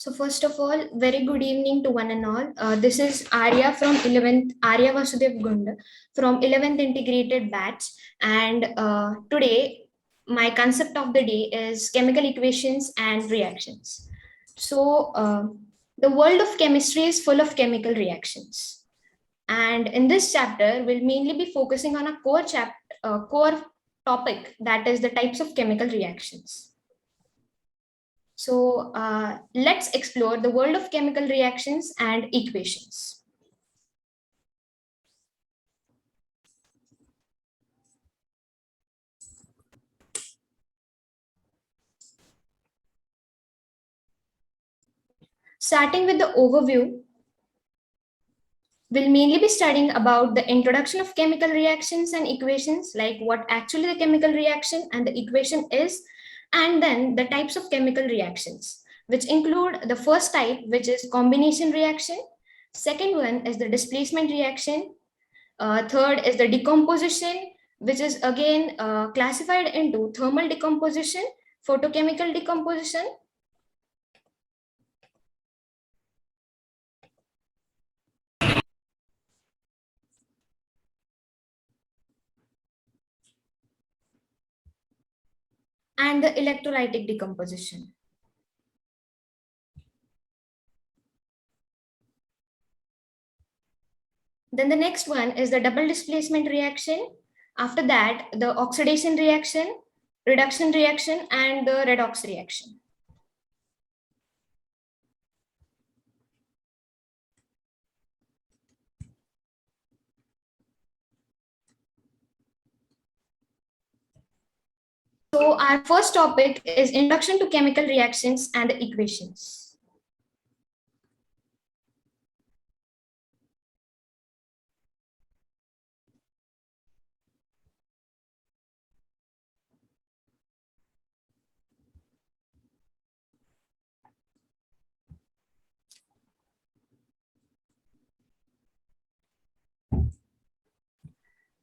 So first of all, very good evening to one and all. This is Aarya from 11th, Aarya Vasudev Gunda from 11th Integrated Batch. And today, my concept of the day is chemical equations and reactions. So the world of chemistry is full of chemical reactions. And in this chapter, we'll mainly be focusing on a core topic, that is the types of chemical reactions. So let's explore the world of chemical reactions and equations. Starting with the overview, we'll mainly be studying about the introduction of chemical reactions and equations, like what actually the chemical reaction and the equation is, and then the types of chemical reactions, which include the first type, which is combination reaction. Second one is the displacement reaction. Third is the decomposition, which is again classified into thermal decomposition, photochemical decomposition. And the electrolytic decomposition. Then the next one is the double displacement reaction. After that, the oxidation reaction, reduction reaction, and the redox reaction. So our first topic is introduction to chemical reactions and the equations.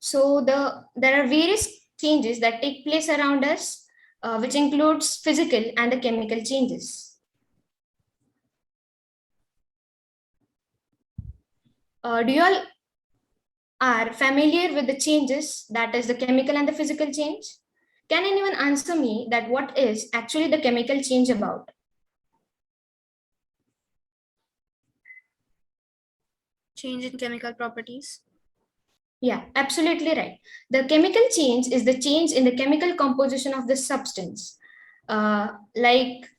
So there are various changes that take place around us, which includes physical and the chemical changes. Do you all are familiar with the changes, that is the chemical and the physical change? Can anyone answer me that what is actually the chemical change about? Change in chemical properties. Yeah, absolutely right. The chemical change is the change in the chemical composition of the substance. Like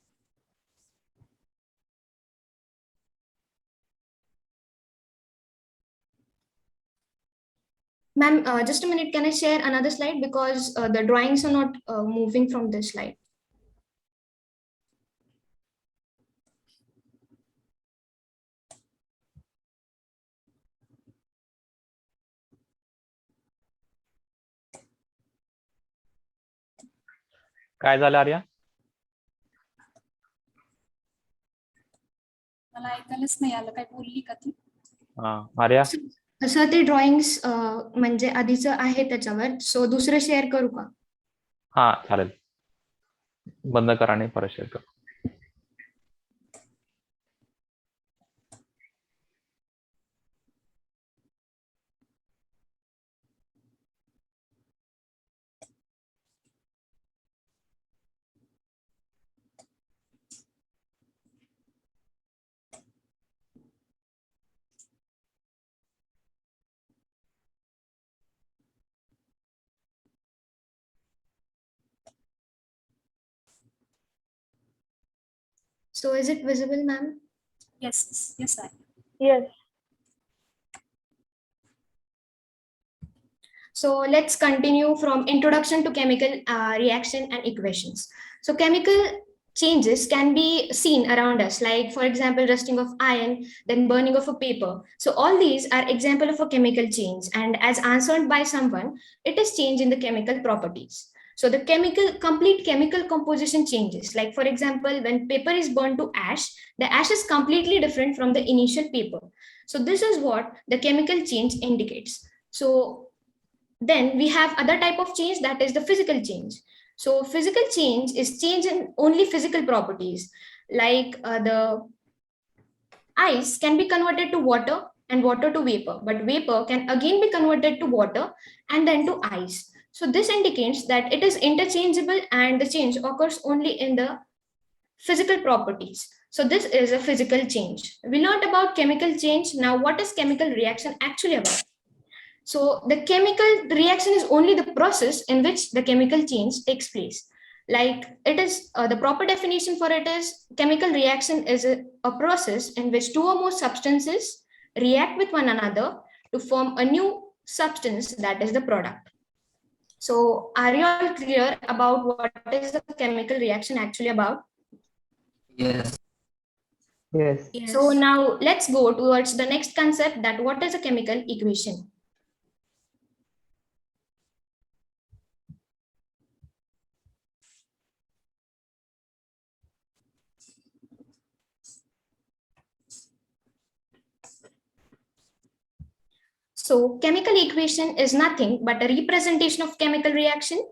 ma'am, just a minute, can I share another slide because the drawings are not moving from this slide. काय झालं आर्या? मला ऐकायलाच नाही आलं, काय बोलली का ती? आर्या असं ते ड्रॉइंग्स म्हणजे आधीचं आहे त्याच्यावर, सो दुसरं शेअर करू का? हा चालेल, बंद करा आणि परत शेअर कर. So is it visible, ma'am? Yes, yes, I. Yes. So let's continue from introduction to chemical reaction and equations. So chemical changes can be seen around us, like for example, rusting of iron, then burning of a paper. So all these are example of a chemical change, and as answered by someone, it is change in the chemical properties. So the complete chemical composition changes. Like for example, when paper is burned to ash, the ash is completely different from the initial paper. So this is what the chemical change indicates. So then we have other type of change, that is the physical change. So physical change is change in only physical properties. Like the ice can be converted to water and water to vapor, but vapor can again be converted to water and then to ice. So this indicates that it is interchangeable and the change occurs only in the physical properties. So this is a physical change. We learned about chemical change. Now what is chemical reaction actually about? So the chemical reaction is only the process in which the chemical change takes place. Like it is the proper definition for it is chemical reaction is a process in which two or more substances react with one another to form a new substance that is the product. So are you all clear about what is the chemical reaction actually about? Yes. Yes. So now let's go towards the next concept, that what is a chemical equation? So chemical equation is nothing but a representation of chemical reaction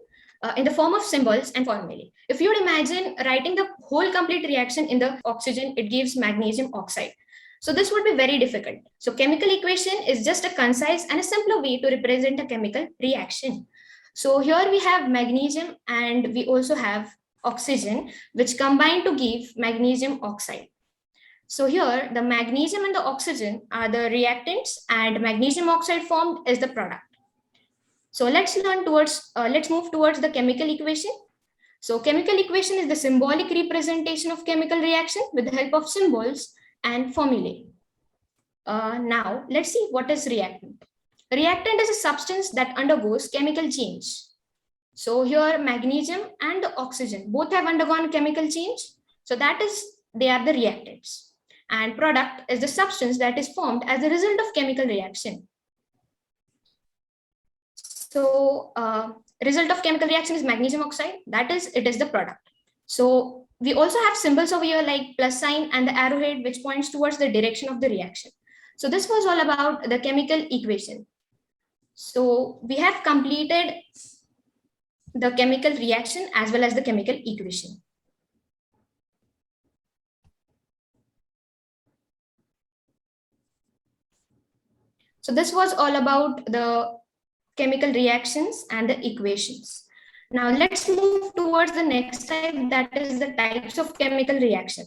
in the form of symbols and formulae. If you would imagine writing the whole complete reaction in the oxygen, it gives magnesium oxide. So this would be very difficult. So chemical equation is just a concise and a simpler way to represent a chemical reaction. So here we have magnesium and we also have oxygen, which combine to give magnesium oxide. So here the magnesium and the oxygen are the reactants and magnesium oxide formed is the product. So let's move towards the chemical equation. So chemical equation is the symbolic representation of chemical reaction with the help of symbols and formulae. Now let's see what is reactant. Reactant is a substance that undergoes chemical change. So here magnesium and the oxygen both have undergone chemical change. So they are the reactants. And product is the substance that is formed as a result of chemical reaction. So result of chemical reaction is magnesium oxide, it is the product. So we also have symbols over here like plus sign and the arrowhead, which points towards the direction of the reaction. So this was all about the chemical equation. So we have completed the chemical reaction as well as the chemical equation. So this was all about the chemical reactions and the equations. Now let's move towards the next type, that is the types of chemical reaction.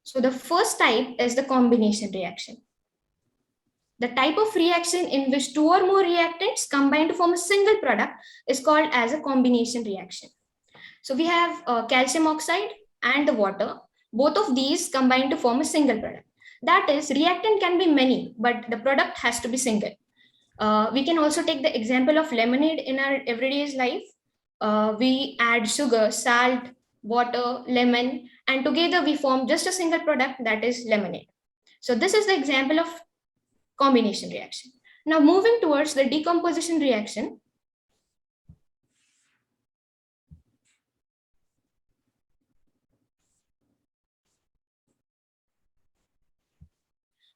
So the first type is the combination reaction. The type of reaction in which two or more reactants combine to form a single product is called as a combination reaction. So we have calcium oxide and the water. Both of these combine to form a single product. That is, reactant can be many, but the product has to be single. We can also take the example of lemonade in our everyday life. We add sugar, salt, water, lemon, and together we form just a single product, that is lemonade. So this is the example of combination reaction. Now moving towards the decomposition reaction.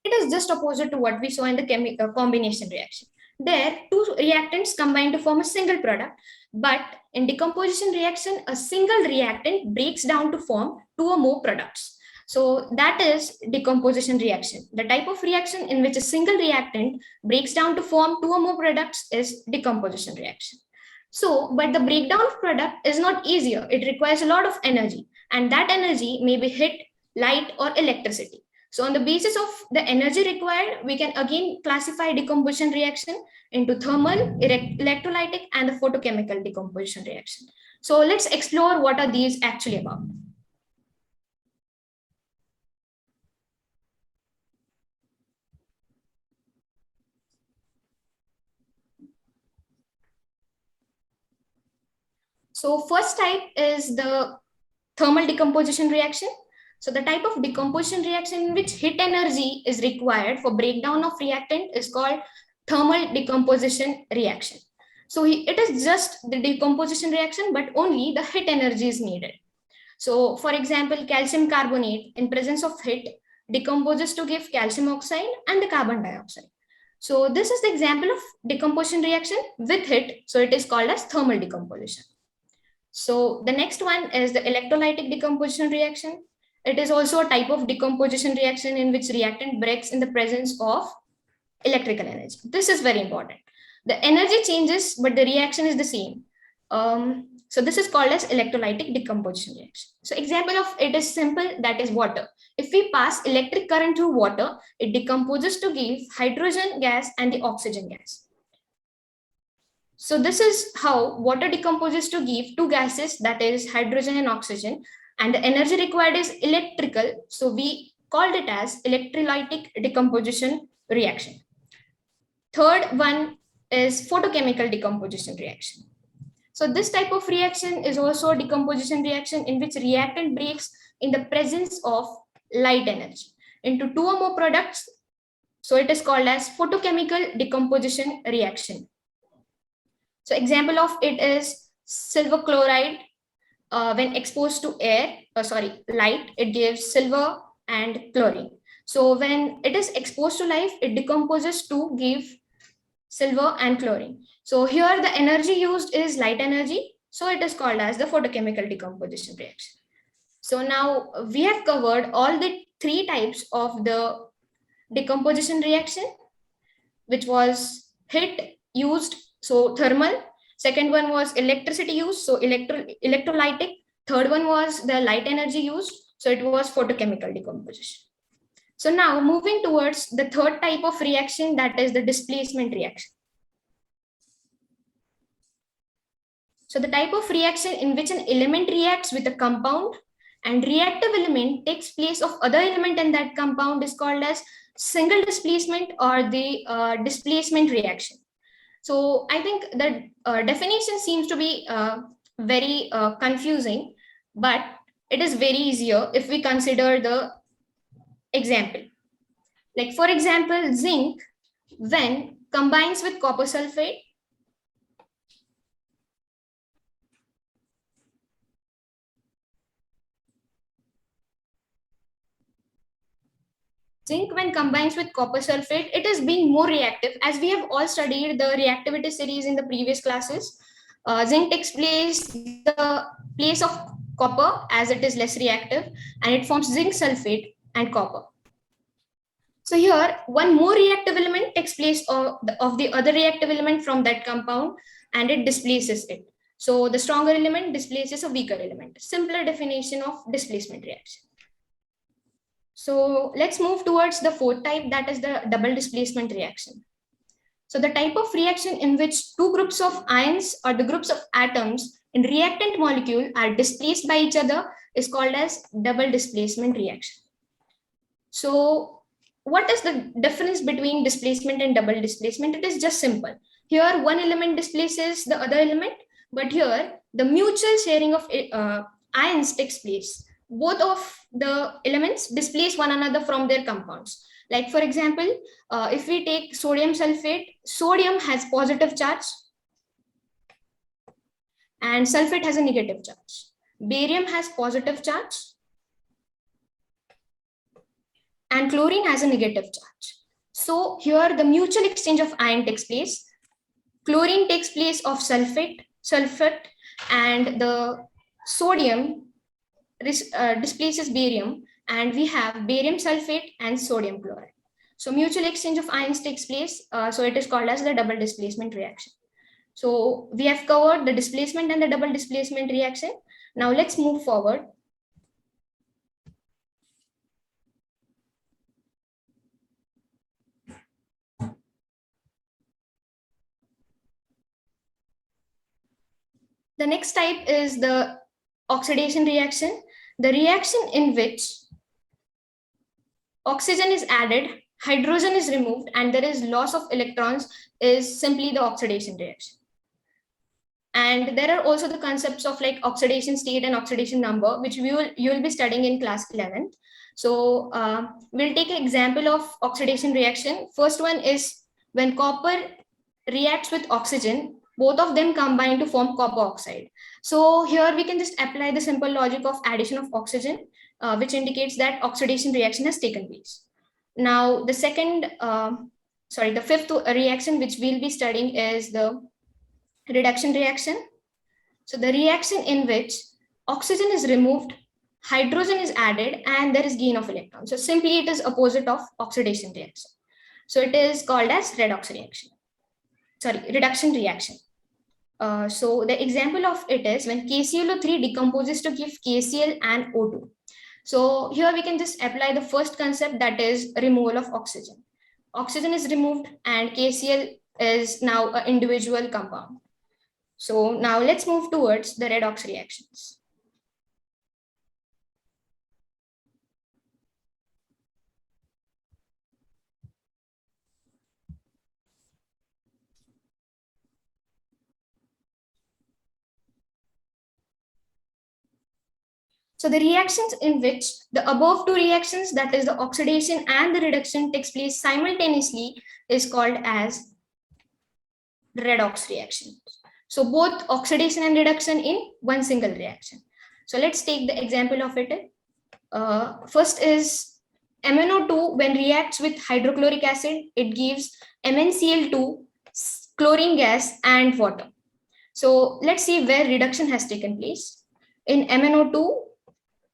It is just opposite to what we saw in the chemical combination reaction. There, two reactants combine to form a single product, but in decomposition reaction, a single reactant breaks down to form two or more products. So that is decomposition reaction. The type of reaction in which a single reactant breaks down to form two or more products is decomposition reaction. So, but the breakdown of product is not easier. It requires a lot of energy, and that energy may be heat, light, or electricity. So on the basis of the energy required, we can again classify decomposition reaction into thermal, electrolytic, and the photochemical decomposition reaction. So let's explore what are these actually about. So first type is the thermal decomposition reaction. So the type of decomposition reaction in which heat energy is required for breakdown of reactant is called thermal decomposition reaction. So it is just the decomposition reaction, but only the heat energy is needed. So for example, calcium carbonate in presence of heat decomposes to give calcium oxide and the carbon dioxide. So this is the example of decomposition reaction with heat. So it is called as thermal decomposition. So the next one is the electrolytic decomposition reaction. It is also a type of decomposition reaction in which reactant breaks in the presence of electrical energy. This is very important. The energy changes, but the reaction is the same. So this is called as electrolytic decomposition reaction. So example of it is simple, that is water. If we pass electric current through water, it decomposes to give hydrogen gas and the oxygen gas. So this is how water decomposes to give two gases, that is hydrogen and oxygen, and the energy required is electrical. So we called it as electrolytic decomposition reaction. Third one is photochemical decomposition reaction. So this type of reaction is also a decomposition reaction in which reactant breaks in the presence of light energy into two or more products. So it is called as photochemical decomposition reaction. So example of it is silver chloride. When exposed to light, it gives silver and chlorine. So when it is exposed to light, it decomposes to give silver and chlorine. So here the energy used is light energy. So it is called as the photochemical decomposition reaction. So now we have covered all the three types of the decomposition reaction, which was heat used, so thermal. Second one was electricity used, so electrolytic. Third one was the light energy used, so it was photochemical decomposition. So now moving towards the third type of reaction, that is the displacement reaction. So the type of reaction in which an element reacts with a compound and reactive element takes place of other element in that compound is called as single displacement or the displacement reaction. So I think the definition seems to be very confusing, but it is very easier if we consider the example. Like for example, zinc, when combines with copper sulfate, zinc when combines with copper sulfate, it is being more reactive. As we have all studied the reactivity series in the previous classes, zinc takes the place of copper as it is less reactive, and it forms zinc sulfate and copper. So here one more reactive element takes place of the other reactive element from that compound, and it displaces it. So the stronger element displaces a weaker element. Simpler definition of displacement reaction. So let's move towards the fourth type, that is the double displacement reaction. So the type of reaction in which two groups of ions or the groups of atoms in reactant molecule are displaced by each other is called as double displacement reaction. So what is the difference between displacement and double displacement? It is just simple. Here one element displaces the other element, but here the mutual sharing of ions takes place. Both of the elements displace one another from their compounds. Like for example, if we take sodium sulfate, sodium has positive charge and sulfate has a negative charge. Barium has positive charge and chlorine has a negative charge. So here the mutual exchange of ion takes place. Chlorine takes place of sulfate, and the sodium displaces barium, and we have barium sulfate and sodium chloride. So mutual exchange of ions takes place. So it is called as the double displacement reaction. So we have covered the displacement and the double displacement reaction. Now let's move forward. The next type is the oxidation reaction. The reaction in which oxygen is added, hydrogen is removed, and there is loss of electrons is simply the oxidation reaction. And there are also the concepts of like oxidation state and oxidation number, which you will be studying in class 11. So we'll take an example of oxidation reaction. First one is when copper reacts with oxygen, both of them combine to form copper oxide. So here we can just apply the simple logic of addition of oxygen, which indicates that oxidation reaction has taken place. Now the fifth reaction which we'll be studying is the reduction reaction. So the reaction in which oxygen is removed, hydrogen is added and there is gain of electrons. So simply it is opposite of oxidation reaction. So it is called as redox reaction. Sorry, reduction reaction. So the example of it is when KClO3 decomposes to give KCl and O2. So here we can just apply the first concept, that is removal of oxygen. Oxygen is removed and KCl is now an individual compound. So now let's move towards the redox reactions. So the reactions in which the above two reactions, that is the oxidation and the reduction, takes place simultaneously is called as redox reaction. So both oxidation and reduction in one single reaction. So let's take the example of it. First is MnO2 when reacts with hydrochloric acid, it gives MnCl2, chlorine gas and water. So let's see where reduction has taken place. In MnO2,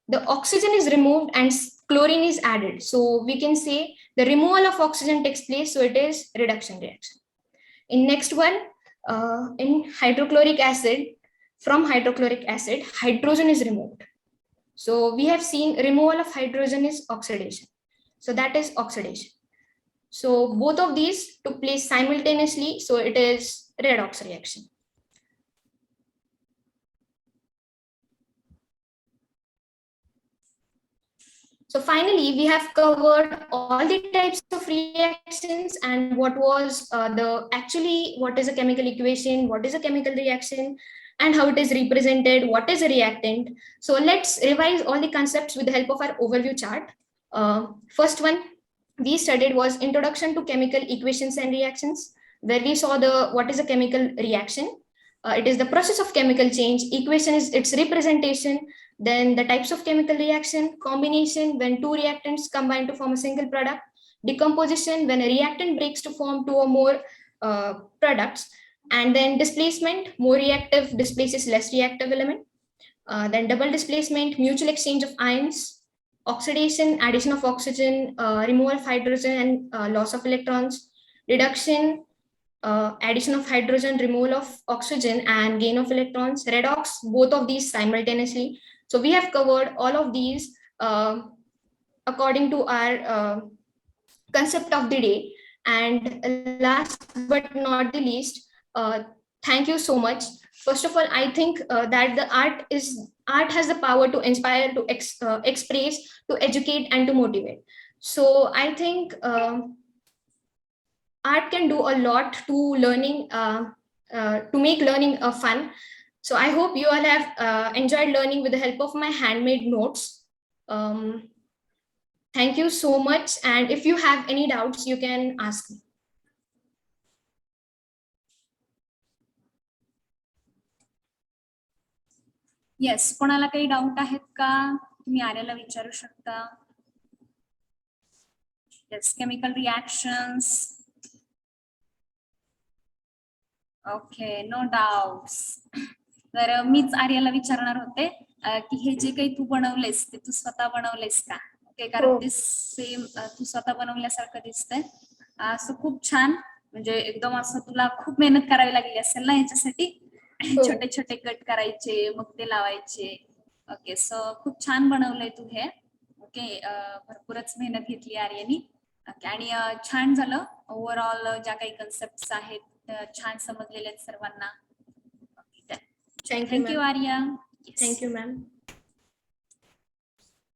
the oxygen is removed and chlorine is added. So we can say the removal of oxygen takes place. So it is reduction reaction. In next one, in hydrochloric acid, from hydrochloric acid, hydrogen is removed. So we have seen removal of hydrogen is oxidation. So that is oxidation. So both of these took place simultaneously. So it is redox reaction. So finally, we have covered all the types of reactions and what was what is a chemical equation, what is a chemical reaction, and how it is represented, what is a reactant. So let's revise all the concepts with the help of our overview chart. First one we studied was Introduction to Chemical Equations and Reactions, where we saw what is a chemical reaction. It is the process of chemical change. Equation is its representation. Then the types of chemical reaction, combination when two reactants combine to form a single product, decomposition when a reactant breaks to form two or more products, and then displacement, more reactive displaces less reactive element. Then double displacement, mutual exchange of ions, oxidation, addition of oxygen, removal of hydrogen and loss of electrons, reduction, addition of hydrogen, removal of oxygen and gain of electrons, redox, both of these simultaneously. So we have covered all of these according to our concept of the day. And last but not the least, thank you so much. First of all, I think that the art has the power to inspire, to express, to educate, and to motivate. So I think art can do a lot to learning, to make learning fun. So I hope you all have enjoyed learning with the help of my handmade notes. Thank you so much. And if you have any doubts, you can ask me. Yes, कोणाला काही doubt आहेत का? तुम्ही आर्याला विचारू शकता. Yes, chemical reactions. Okay, no doubts. तर मीच आर्याला विचारणार होते की हे जे काही तू बनवलेस ते तू स्वतः बनवलेस का? ओके, कारण ते सेम तू स्वतः बनवल्यासारखं दिसतंय. सो खूप छान. म्हणजे एकदम असं तुला खूप मेहनत करावी लागली असेल ना याच्यासाठी. छोटे छोटे कट करायचे, मग ते लावायचे. ओके, सो खूप छान बनवलंय तू हे. ओके, भरपूरच मेहनत घेतली आर्यानी. ओके, आणि छान झालं. ओव्हरऑल ज्या काही कन्सेप्ट आहेत छान समजलेले आहेत सर्वांना. थँक्यू आर्या. Thank you ma'am.